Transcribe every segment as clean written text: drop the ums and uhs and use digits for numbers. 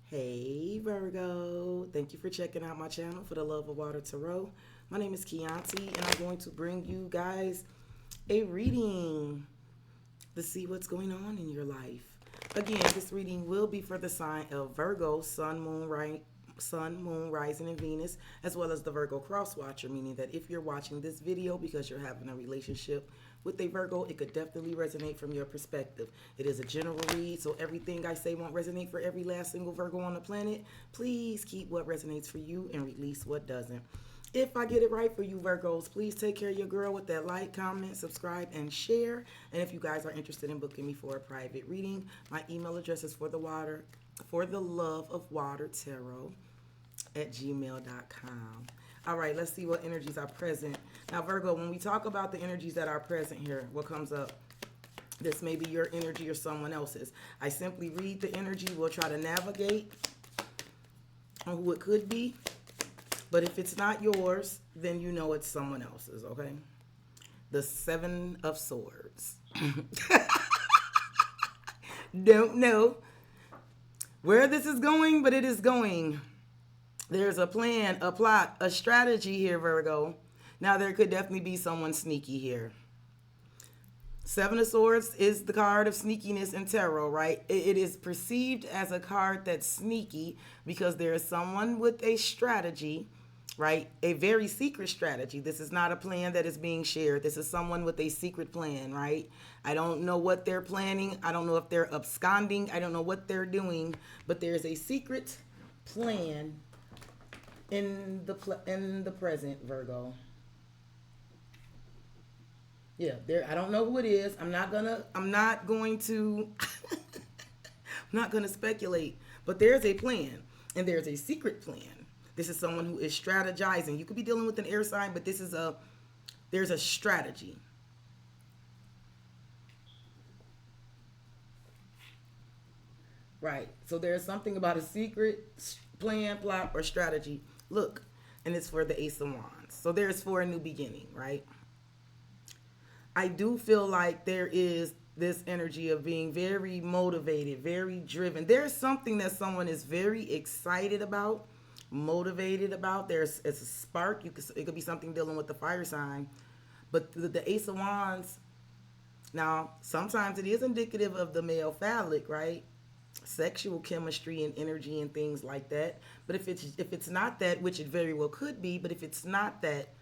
Hey Virgo, thank you for checking out my channel for the Love of Water Tarot. My name is Chianti and I'm going to bring you guys a reading to see what's going on in your life. Again, this reading will be for the sign of Virgo, Sun, Moon, Rising, and Venus, as well as the Virgo cross watcher, meaning that if you're watching this video because you're having a relationship with a Virgo, it could definitely resonate from your perspective. It is a general read, so everything I say won't resonate for every last single Virgo on the planet. Please keep what resonates for you and release what doesn't. If I get it right for you Virgos, please take care of your girl with that like, comment, subscribe, and share. And if you guys are interested in booking me for a private reading, my email address is for the love of water tarot at gmail.com. All right, let's see what energies are present. Now, Virgo, when we talk about the energies that are present here, what comes up? This may be your energy or someone else's. I simply read the energy. We'll try to navigate on who it could be. But if it's not yours, then you know it's someone else's, okay? The Seven of Swords. Don't know where this is going, but it is going. There's a plan, a plot, a strategy here, Virgo. Now, there could definitely be someone sneaky here. Seven of Swords is the card of sneakiness in tarot, right? It is perceived as a card that's sneaky because there is someone with a strategy, right? A very secret strategy. This is not a plan that is being shared. This is someone with a secret plan, right? I don't know what they're planning. I don't know if they're absconding. I don't know what they're doing, but there's a secret plan in the present, Virgo. Yeah, there. I don't know who it is. I'm not going to I'm not gonna speculate. But there's a plan, and there's a secret plan. This is someone who is strategizing. You could be dealing with an air sign, but there's a strategy. Right. So there's something about a secret plan, plot, or strategy. Look, and it's for the Ace of Wands. So there's for a new beginning, right? I do feel like there is this energy of being very motivated, very driven. There's something that someone is very excited about, motivated about. It's a spark. It could be something dealing with the fire sign. But the Ace of Wands, now, sometimes it is indicative of the male phallic, right? Sexual chemistry and energy and things like that. But if it's not that, which it very well could be, but if it's not that,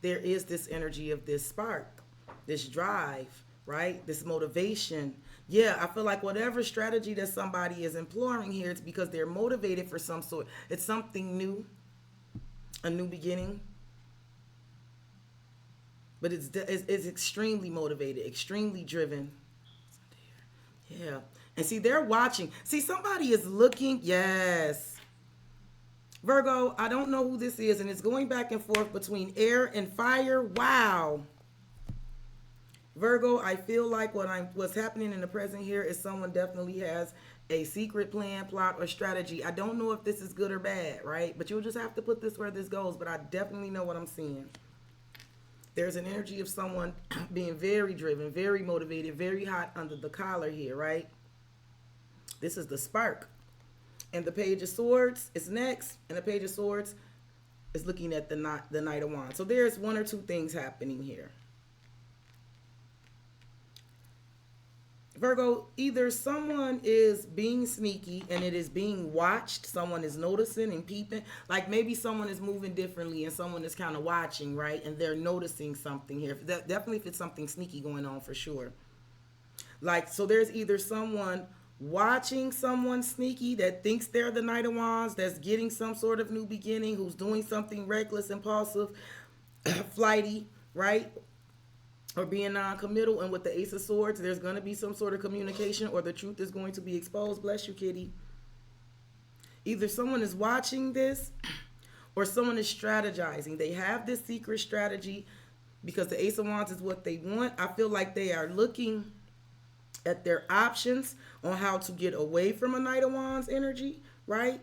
there is this energy of this spark, this drive, right? This motivation. Yeah, I feel like whatever strategy that somebody is employing here, it's because they're motivated for some sort. It's something new, a new beginning. But it's extremely motivated, extremely driven. Yeah. And see, they're watching. See, somebody is looking. Yes. Virgo, I don't know who this is, and it's going back and forth between air and fire. Wow. Virgo, I feel like what's happening in the present here is someone definitely has a secret plan, plot, or strategy. I don't know if this is good or bad, right? But you'll just have to put this where this goes. But I definitely know what I'm seeing. There's an energy of someone being very driven, very motivated, very hot under the collar here, right? This is the spark. And the Page of Swords is next. And the Page of Swords is looking at the Knight of Wands. So there's one or two things happening here. Virgo, either someone is being sneaky and it is being watched. Someone is noticing and peeping. Like maybe someone is moving differently and someone is kind of watching, right? And they're noticing something here. Definitely if it's something sneaky going on for sure. Like, so there's either someone watching someone sneaky that thinks they're the Knight of Wands, that's getting some sort of new beginning, who's doing something reckless, impulsive, flighty, right? Or being non-committal. And with the Ace of Swords, there's going to be some sort of communication or the truth is going to be exposed. Bless you, kitty. Either someone is watching this or someone is strategizing. They have this secret strategy because the Ace of Wands is what they want. I feel like they are looking at their options on how to get away from a Knight of Wands energy, right?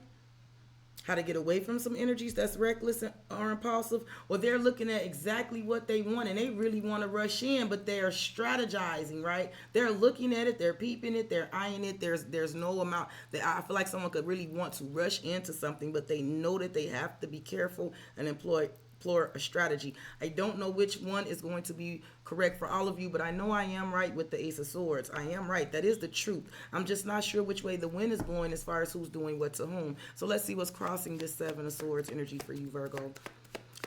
how to get away from some energies that's reckless or impulsive, or they're looking at exactly what they want and they really want to rush in, but they're strategizing, right? They're looking at it, they're peeping it, they're eyeing it. There's no amount that I feel like someone could really want to rush into something, but they know that they have to be careful and employ a strategy. I don't know which one is going to be correct for all of you, but I know I am right with the Ace of Swords. I am right. That is the truth. I'm just not sure which way the wind is blowing as far as who's doing what to whom. So let's see what's crossing this Seven of Swords energy for you, Virgo.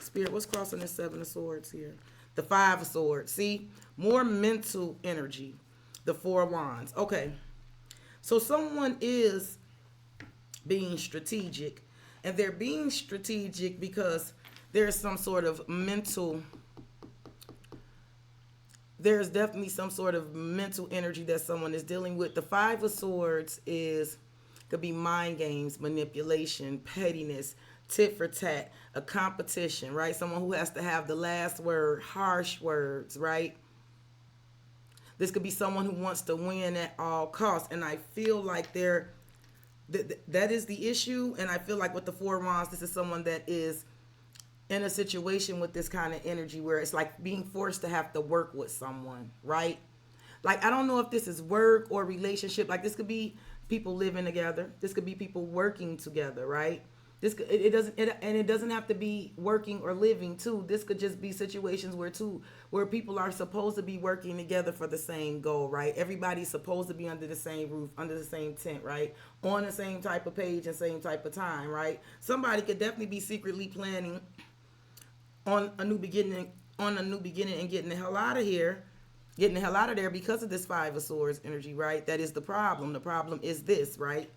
Spirit, what's crossing this Seven of Swords here? The Five of Swords. See? More mental energy. The Four of Wands. Okay. So someone is being strategic, and they're being strategic because there's some sort of there's definitely some sort of mental energy that someone is dealing with. The Five of Swords could be mind games, manipulation, pettiness, tit for tat, a competition, right? Someone who has to have the last word, harsh words, right? This could be someone who wants to win at all costs. And I feel like that is the issue. And I feel like with the Four of Wands, this is someone that is in a situation with this kind of energy where it's like being forced to have to work with someone, right? Like, I don't know if this is work or relationship. Like, this could be people living together. This could be people working together, right? It doesn't have to be working or living too. This could just be situations where people are supposed to be working together for the same goal, right? Everybody's supposed to be under the same roof, under the same tent, right? On the same type of page and same type of time, right? Somebody could definitely be secretly planning on a new beginning and getting the hell out of here, getting the hell out of there because of this Five of Swords energy, right? That is the problem. The problem is this, right?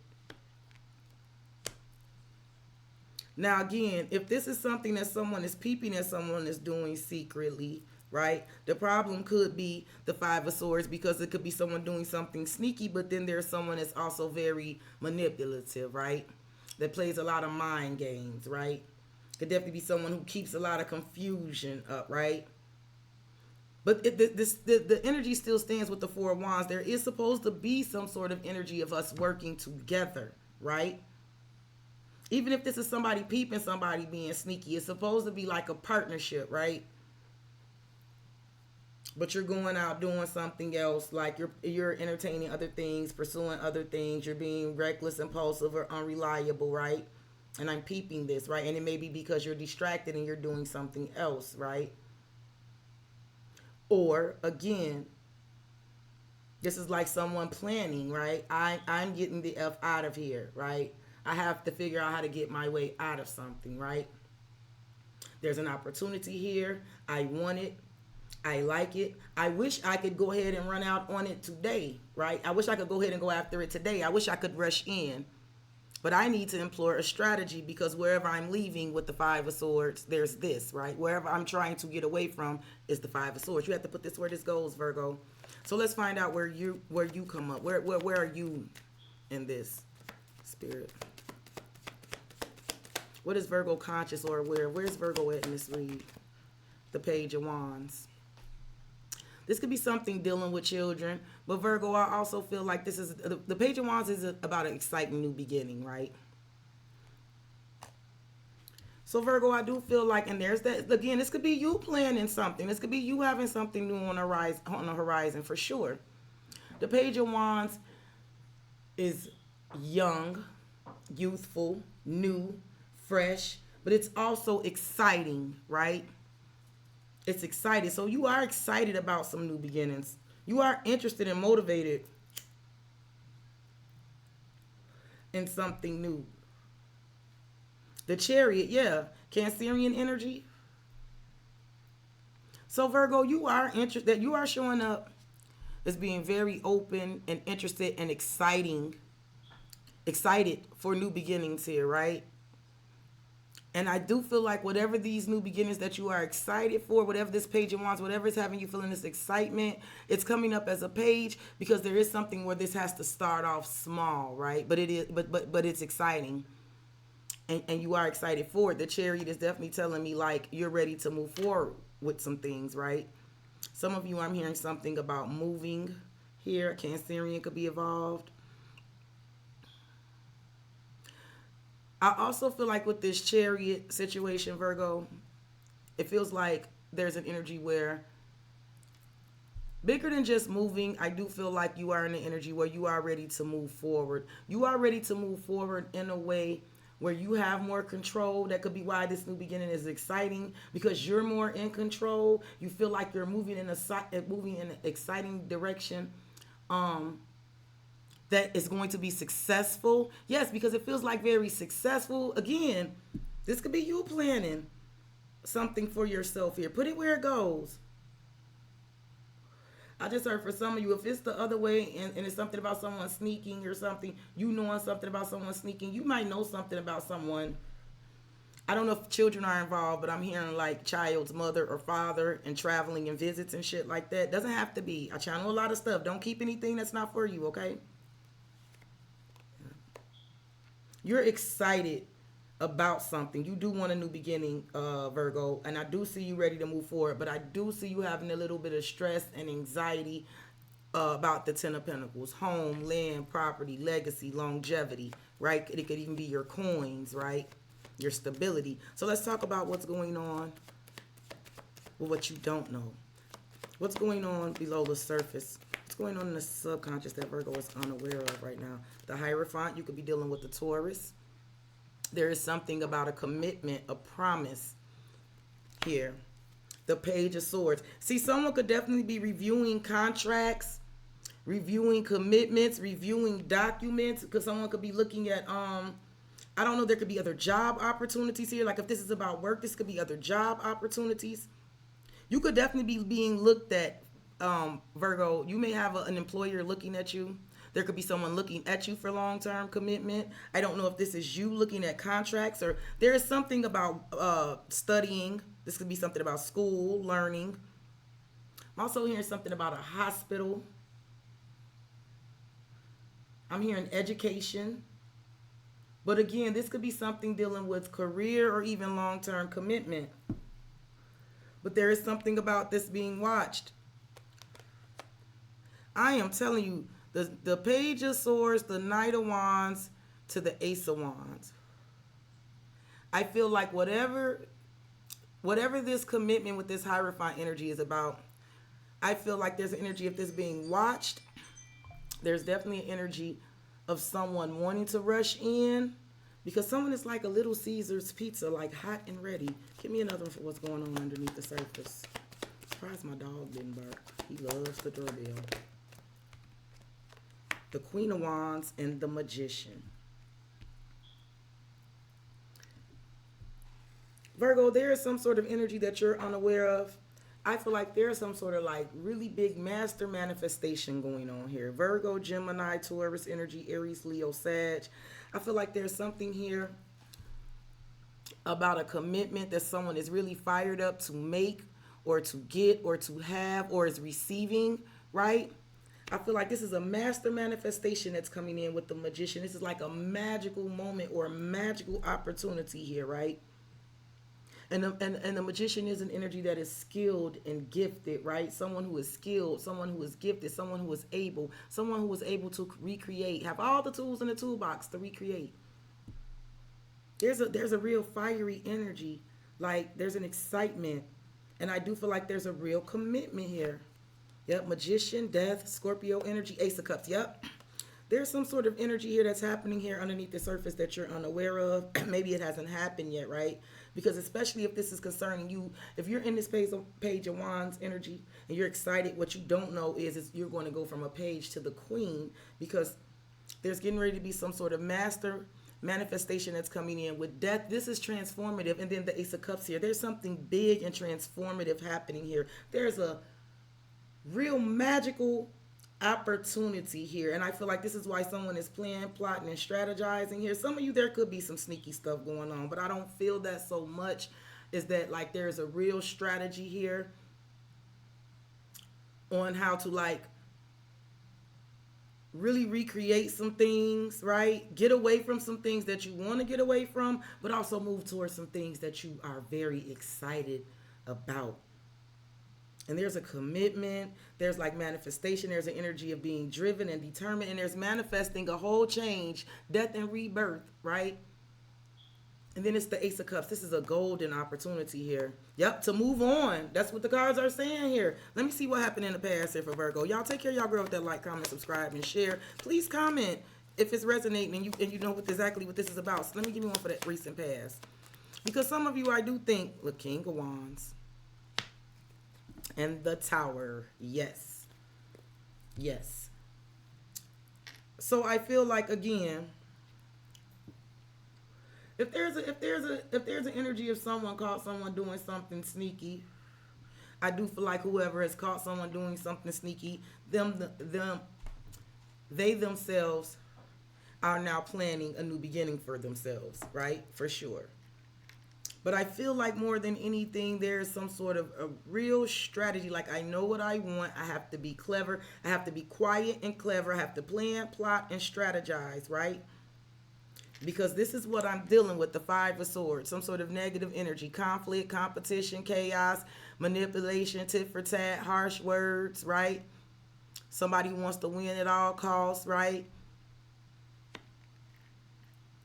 Now, again, if this is something that someone is peeping at, someone is doing secretly, right? The problem could be the Five of Swords because it could be someone doing something sneaky, but then there's someone that's also very manipulative, right? That plays a lot of mind games, right? Could definitely be someone who keeps a lot of confusion up, right? But the energy still stands with the Four of Wands. There is supposed to be some sort of energy of us working together, right? Even if this is somebody peeping, somebody being sneaky, it's supposed to be like a partnership, right? But you're going out doing something else, like you're entertaining other things, pursuing other things, you're being reckless, impulsive, or unreliable, right? And I'm peeping this, right? And it may be because you're distracted and you're doing something else, right? Or, again, this is like someone planning, right? I'm getting the F out of here, right? I have to figure out how to get my way out of something, right? There's an opportunity here. I want it. I like it. I wish I could go ahead and run out on it today, right? I wish I could go ahead and go after it today. I wish I could rush in. But I need to employ a strategy because wherever I'm leaving with the Five of Swords, there's this, right? Wherever I'm trying to get away from is the Five of Swords. You have to put this where this goes, Virgo. So let's find out where you come up. Where are you in this, Spirit? What is Virgo conscious or aware? Where's Virgo at in this read? The Page of Wands. This could be something dealing with children. But Virgo, I also feel like this is, the Page of Wands is about an exciting new beginning, right? So Virgo, I do feel like, and there's that, again, this could be you planning something. This could be you having something new on the horizon for sure. The Page of Wands is young, youthful, new, fresh, but it's also exciting, right? It's excited. So you are excited about some new beginnings. You are interested and motivated in something new. The Chariot, yeah. Cancerian energy. So Virgo, you are interested. You are showing up as being very open and interested and excited for new beginnings here, right? And I do feel like whatever these new beginnings that you are excited for, whatever this Page of Wands, whatever is having you feeling this excitement, it's coming up as a page because there is something where this has to start off small, right? But it is, but it's exciting, and you are excited for it. The Chariot is definitely telling me like you're ready to move forward with some things, right? Some of you, I'm hearing something about moving here. Cancerian could be involved. I also feel like with this chariot situation, Virgo, it feels like there's an energy where bigger than just moving, I do feel like you are in the energy where you are ready to move forward. You are ready to move forward in a way where you have more control. That could be why this new beginning is exciting, because you're more in control. You feel like you're moving in an exciting direction. That is going to be successful. Yes, because it feels like very successful. Again, this could be you planning something for yourself here. Put it where it goes. I just heard for some of you, if it's the other way and it's something about someone sneaking or something, you knowing something about someone sneaking, you might know something about someone. I don't know if children are involved, but I'm hearing like child's mother or father and traveling and visits and shit like that. Doesn't have to be. I channel a lot of stuff. Don't keep anything that's not for you, okay? You're excited about something. You do want a new beginning, Virgo, and I do see you ready to move forward, but I do see you having a little bit of stress and anxiety about the Ten of Pentacles: home, land, property, legacy, longevity, right? It could even be your coins, right? Your stability. So let's talk about what's going on with what you don't know. What's going on below the surface? What's going on in the subconscious that Virgo is unaware of right now? The Hierophant, you could be dealing with the Taurus. There is something about a commitment, a promise here. The Page of Swords. See, someone could definitely be reviewing contracts, reviewing commitments, reviewing documents, because someone could be looking at, I don't know, there could be other job opportunities here. Like if this is about work, this could be other job opportunities. You could definitely be being looked at, Virgo. You may have an employer looking at you. There could be someone looking at you for long-term commitment. I don't know if this is you looking at contracts, or there is something about studying. This could be something about school, learning. I'm also hearing something about a hospital. I'm hearing education. But again, this could be something dealing with career or even long-term commitment. But there is something about this being watched. I am telling you, the Page of Swords, the Knight of Wands to the Ace of Wands. I feel like whatever this commitment with this Hierophant energy is about, I feel like there's an energy of this being watched. There's definitely an energy of someone wanting to rush in, because someone is like a Little Caesar's pizza, like hot and ready. Give me another one for what's going on underneath the surface. Surprised my dog didn't bark. He loves the doorbell. The Queen of Wands and the Magician. Virgo, there is some sort of energy that you're unaware of. I feel like there's some sort of like really big master manifestation going on here. Virgo, Gemini, Taurus energy, Aries, Leo, Sag. I feel like there's something here about a commitment that someone is really fired up to make or to get or to have or is receiving, right? I feel like this is a master manifestation that's coming in with the Magician. This is like a magical moment or a magical opportunity here, right? And the Magician is an energy that is skilled and gifted, right? Someone who is skilled, someone who is gifted, someone who is able to recreate, have all the tools in the toolbox to recreate. There's a real fiery energy, like there's an excitement, and I do feel like there's a real commitment here. Yep, Magician, Death, Scorpio energy, Ace of Cups. Yep. There's some sort of energy here that's happening here underneath the surface that you're unaware of. Maybe it hasn't happened yet, right? Because especially if this is concerning you, if you're in this Page of Wands energy and you're excited, what you don't know is you're going to go from a page to the Queen, because there's getting ready to be some sort of master manifestation that's coming in with Death. This is transformative. And then the Ace of Cups here. There's something big and transformative happening here. There's a real magical opportunity here, and I feel like this is why someone is planning, plotting, and strategizing here. Some of you, there could be some sneaky stuff going on, but I don't feel that so much. Is that like there's a real strategy here on how to like really recreate some things, right? Get away from some things that you want to get away from, but also move towards some things that you are very excited about. And there's a commitment, there's like manifestation, there's an energy of being driven and determined, and there's manifesting a whole change, death and rebirth, right? And then it's the Ace of Cups. This is a golden opportunity here. Yep, to move on. That's what the cards are saying here. Let me see what happened in the past here for Virgo. Y'all take care of y'all girl with that like, comment, subscribe, and share. Please comment if it's resonating and you know exactly what this is about. So let me give you one for that recent past. Because some of you, I do think, look, King of Wands. And the Tower. Yes. Yes. So I feel like, again, if there's an energy of someone caught someone doing something sneaky, I do feel like whoever has caught someone doing something sneaky, they themselves are now planning a new beginning for themselves, right? For sure. But I feel like more than anything, there's some sort of a real strategy. Like, I know what I want. I have to be clever. I have to be quiet and clever. I have to plan, plot, and strategize, right? Because this is what I'm dealing with, the Five of Swords. Some sort of negative energy, conflict, competition, chaos, manipulation, tit for tat, harsh words, right? Somebody who wants to win at all costs, right?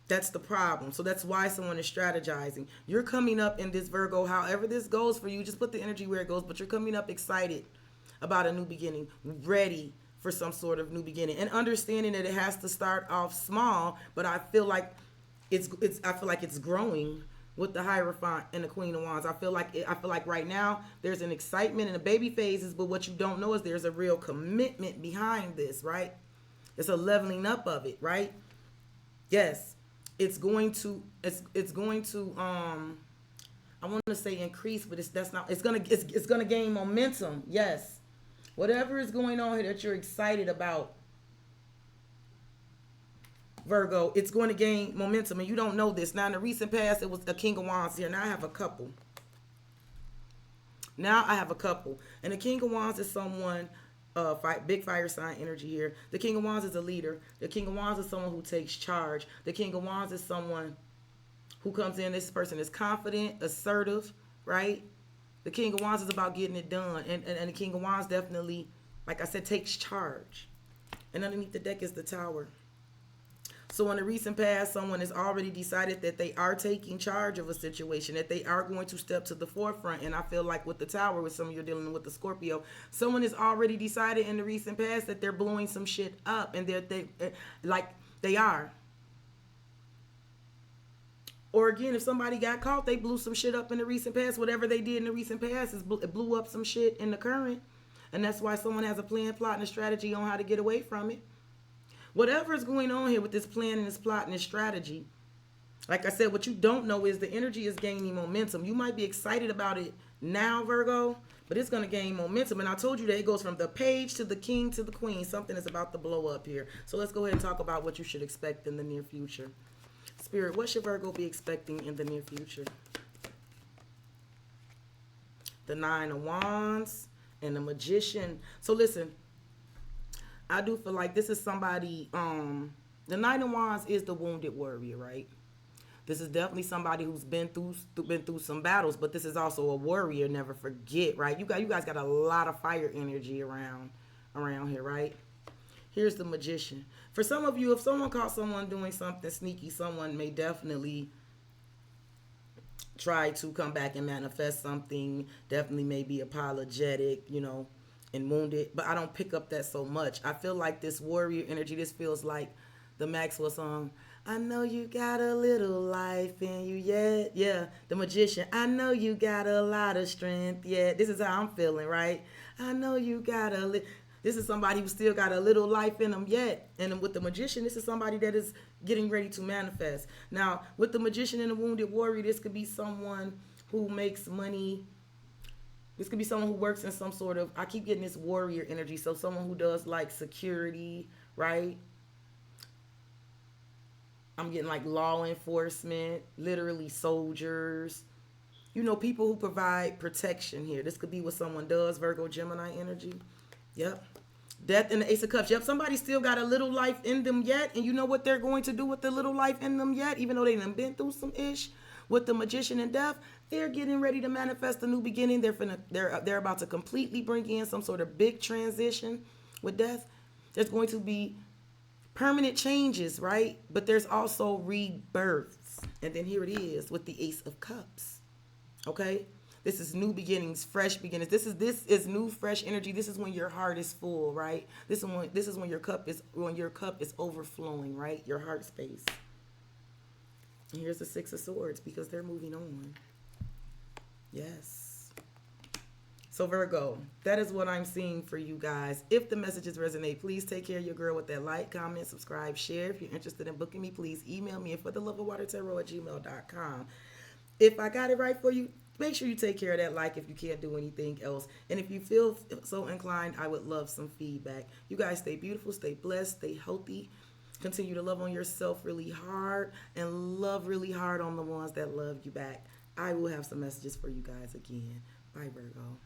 That's the problem. So that's why someone is strategizing. You're coming up in this, Virgo, however this goes for you, just put the energy where it goes, but you're coming up excited about a new beginning, ready for some sort of new beginning, and understanding that it has to start off small, but I feel like it's growing with the Hierophant and the Queen of Wands. I feel like right now there's an excitement in the baby phases, but what you don't know is there's a real commitment behind this, right? It's a leveling up of it, right? Yes. It's going to I want to say increase, but it's gonna gain momentum. Yes. Whatever is going on here that you're excited about, Virgo, it's going to gain momentum, and you don't know this. Now, in the recent past, it was a King of Wands here. Now I have a couple. And the King of Wands is someone, big fire sign energy here. The King of Wands is a leader. The King of Wands is someone who takes charge. The King of Wands is someone who comes in. This person is confident, assertive, right? The King of Wands is about getting it done. And the King of Wands definitely, like I said, takes charge. And underneath the deck is the Tower. So in the recent past, someone has already decided that they are taking charge of a situation, that they are going to step to the forefront. And I feel like with the Tower, with some of you dealing with the Scorpio, someone has already decided in the recent past that they're blowing some shit up, and they are. Or again, if somebody got caught, they blew some shit up in the recent past. Whatever they did in the recent past it blew up some shit in the current. And that's why someone has a plan, plot, and a strategy on how to get away from it. Whatever is going on here with this plan and this plot and this strategy, like I said, what you don't know is the energy is gaining momentum. You might be excited about it now, Virgo, but it's going to gain momentum. And I told you that it goes from the Page to the King to the Queen. Something is about to blow up here. So let's go ahead and talk about what you should expect in the near future. Spirit, what should Virgo be expecting in the near future? The Nine of Wands and the Magician. So listen, I do feel like this is somebody, the Nine of Wands is the wounded warrior, right? This is definitely somebody who's been through some battles, but this is also a warrior, never forget, right? You guys got a lot of fire energy around here, right? Here's the Magician. For some of you, if someone caught someone doing something sneaky, someone may definitely try to come back and manifest something, definitely may be apologetic, and wounded, but I don't pick up that so much. I feel like this warrior energy, this feels like the Maxwell song, I know you got a little life in you yet. Yeah, the Magician, I know you got a lot of strength yet. This is how I'm feeling, right? I know you got this is somebody who still got a little life in them yet. And with the Magician, this is somebody that is getting ready to manifest. Now, with the Magician and the wounded warrior, this could be someone who makes money. This could be someone who works in some sort of, I keep getting this warrior energy. So someone who does like security, right? I'm getting like law enforcement, literally soldiers. People who provide protection here. This could be what someone does, Virgo, Gemini energy. Yep. Death and the Ace of Cups. Yep, somebody still got a little life in them yet. And you know what they're going to do with the little life in them yet? Even though they done been through some ish with the Magician and Death, they're getting ready to manifest a new beginning. They're about to completely bring in some sort of big transition with Death. There's going to be permanent changes, right? But there's also rebirths. And then here it is with the Ace of Cups. Okay? This is new beginnings, fresh beginnings. This is new, fresh energy. This is when your heart is full, right? This is when your cup is overflowing, right? Your heart space. And here's the Six of Swords because they're moving on. Yes. So Virgo, that is what I'm seeing for you guys. If the messages resonate, please take care of your girl with that like, comment, subscribe, share. If you're interested in booking me, please email me at fortheloveofwatertarot@gmail.com. If I got it right for you, make sure you take care of that like if you can't do anything else. And if you feel so inclined, I would love some feedback. You guys stay beautiful, stay blessed, stay healthy. Continue to love on yourself really hard and love really hard on the ones that love you back. I will have some messages for you guys again. Bye, Virgo.